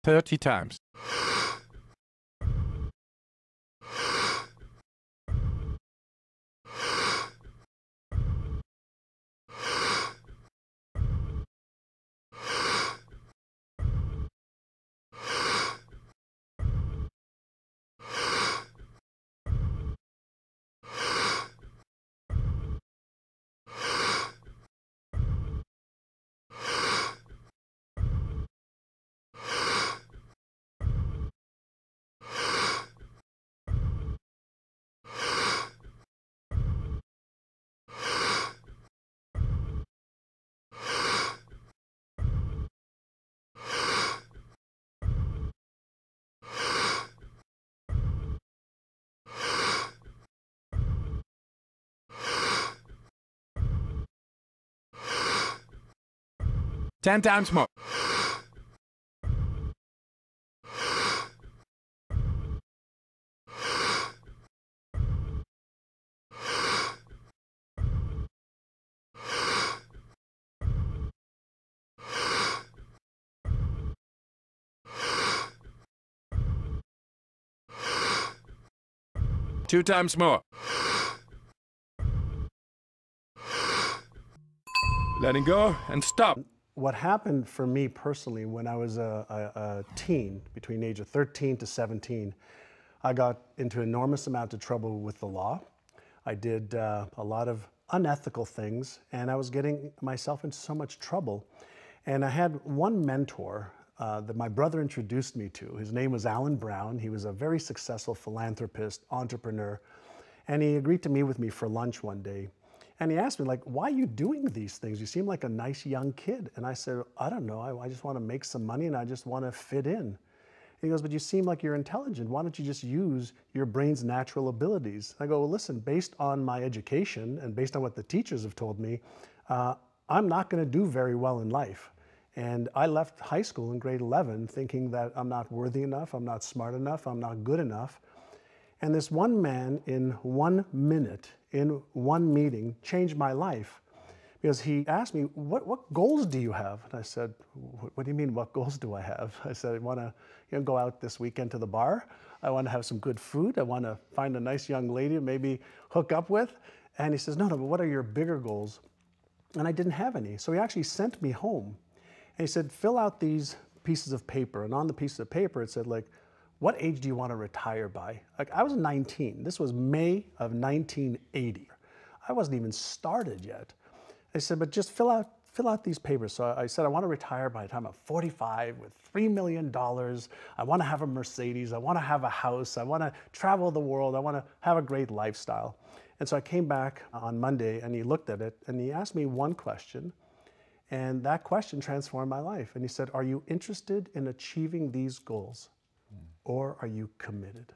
30 times. Ten times more. Two times more. Letting go and stop. What happened for me personally when I was a teen, between the age of 13 to 17, I got into enormous amount of trouble with the law. I did a lot of unethical things, and I was getting myself into so much trouble. And I had one mentor that my brother introduced me to. His name was Alan Brown. He was a very successful philanthropist, entrepreneur, and he agreed to meet with me for lunch one day. And he asked me, like, why are you doing these things? You seem like a nice young kid. And I said, I don't know, I just want to make some money and I just want to fit in. And he goes, but you seem like you're intelligent. Why don't you just use your brain's natural abilities? I go, well, listen, based on my education and based on what the teachers have told me, I'm not going to do very well in life. And I left high school in grade 11 thinking that I'm not worthy enough, I'm not smart enough, I'm not good enough. And this one man in 1 minute, in one meeting, changed my life. Because he asked me, what goals do you have? And I said, what do you mean, what goals do I have? I said, I want to go out this weekend to the bar. I want to have some good food. I want to find a nice young lady to maybe hook up with. And he says, no, but what are your bigger goals? And I didn't have any. So he actually sent me home. And he said, fill out these pieces of paper. And on the pieces of paper, it said, like, what age do you want to retire by? Like, I was 19. This was May of 1980. I wasn't even started yet. I said, but just fill out these papers. So I said, I want to retire by the time I'm 45 with $3 million. I want to have a Mercedes. I want to have a house. I want to travel the world. I want to have a great lifestyle. And so I came back on Monday and he looked at it and he asked me one question. And that question transformed my life. And he said, are you interested in achieving these goals? Or are you committed?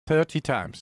Thirty times.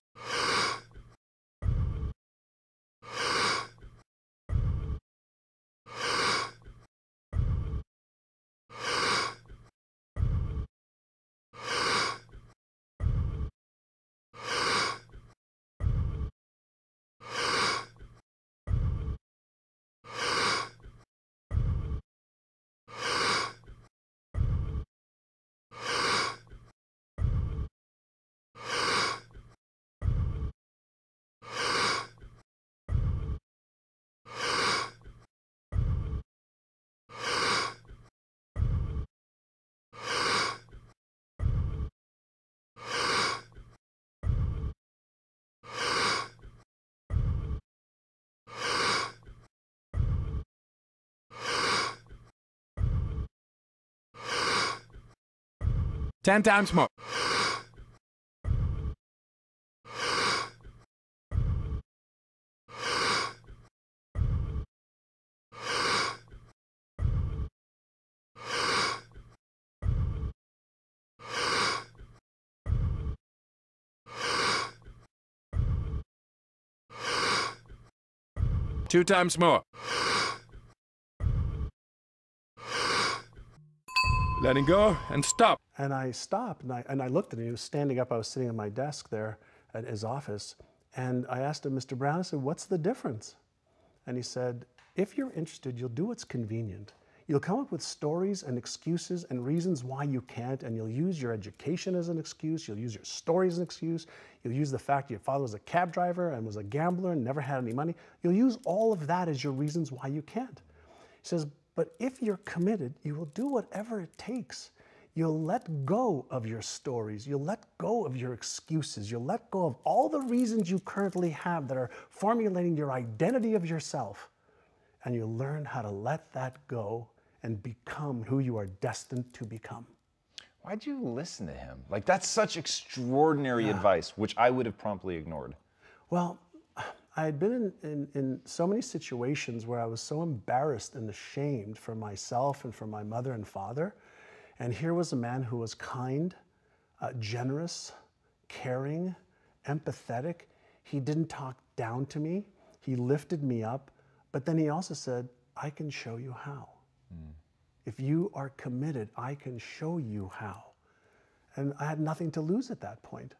Ten times more. Two times more. letting go, and stop. And I stopped and I looked at him. He was standing up. I was sitting at my desk there at his office. And I asked him, Mr. Brown, I said, what's the difference? And he said, if you're interested, you'll do what's convenient. You'll come up with stories and excuses and reasons why you can't, and you'll use your education as an excuse. You'll use your stories as an excuse. You'll use the fact your father was a cab driver and was a gambler and never had any money. You'll use all of that as your reasons why you can't. He says, but if you're committed, you will do whatever it takes. You'll let go of your stories. You'll let go of your excuses. You'll let go of all the reasons you currently have that are formulating your identity of yourself. And you'll learn how to let that go and become who you are destined to become. Why'd you listen to him? Like, that's such extraordinary advice, which I would have promptly ignored. Well, I had been in so many situations where I was so embarrassed and ashamed for myself and for my mother and father. And here was a man who was kind, generous, caring, empathetic. He didn't talk down to me. He lifted me up. But then he also said, I can show you how. If you are committed, I can show you how. And I had nothing to lose at that point.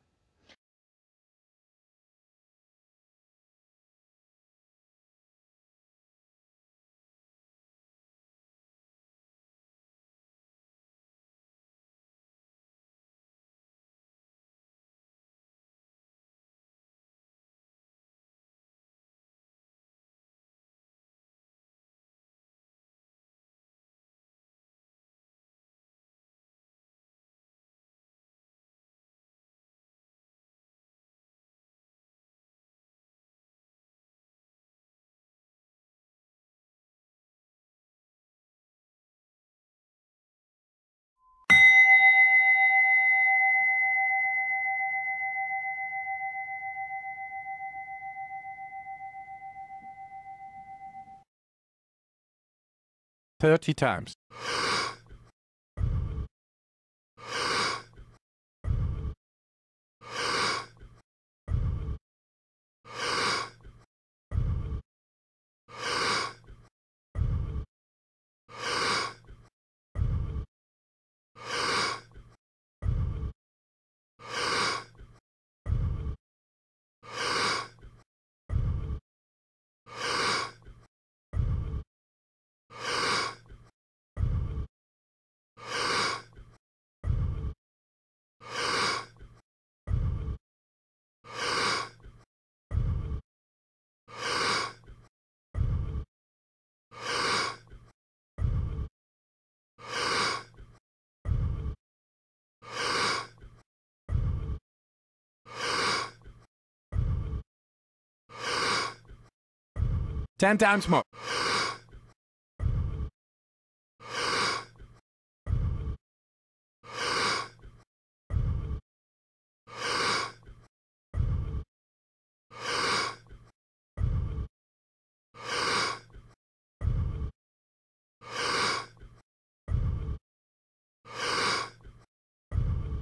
Thirty times. 10 times more.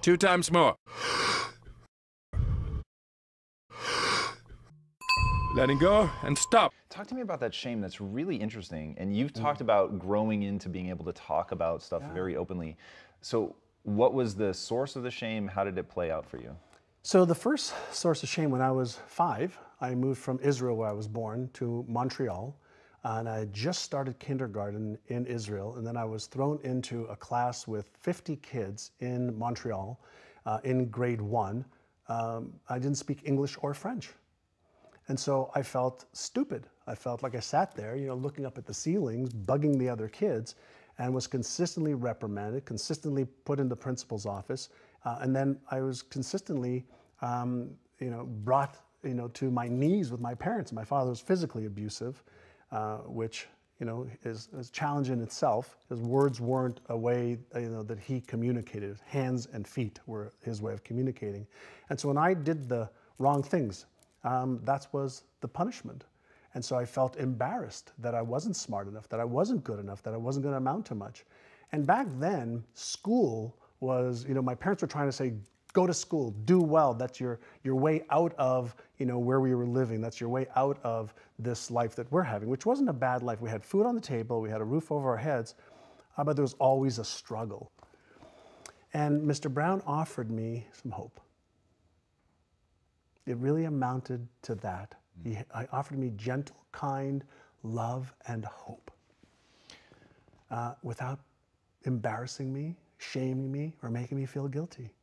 Two times more. Letting go and stop. Talk to me about that shame. That's really interesting. And you've talked about growing into being able to talk about stuff very openly. So what was the source of the shame? How did it play out for you? So the first source of shame, when I was 5, I moved from Israel, where I was born, to Montreal. And I had just started kindergarten in Israel. And then I was thrown into a class with 50 kids in Montreal in grade 1. I didn't speak English or French. And so I felt stupid. I felt like I sat there, you know, looking up at the ceilings, bugging the other kids, and was consistently reprimanded, consistently put in the principal's office. And then I was consistently, brought, to my knees with my parents. My father was physically abusive, which, is a challenge in itself. His words weren't a way, that he communicated. Hands and feet were his way of communicating. And so when I did the wrong things, that was the punishment. And so I felt embarrassed that I wasn't smart enough, that I wasn't good enough, that I wasn't going to amount to much. And back then, school was, my parents were trying to say, go to school, do well. That's your way out of, where we were living. That's your way out of this life that we're having, which wasn't a bad life. We had food on the table, we had a roof over our heads, but there was always a struggle. And Mr. Brown offered me some hope. It really amounted to that. He offered me gentle, kind love and hope without embarrassing me, shaming me, or making me feel guilty.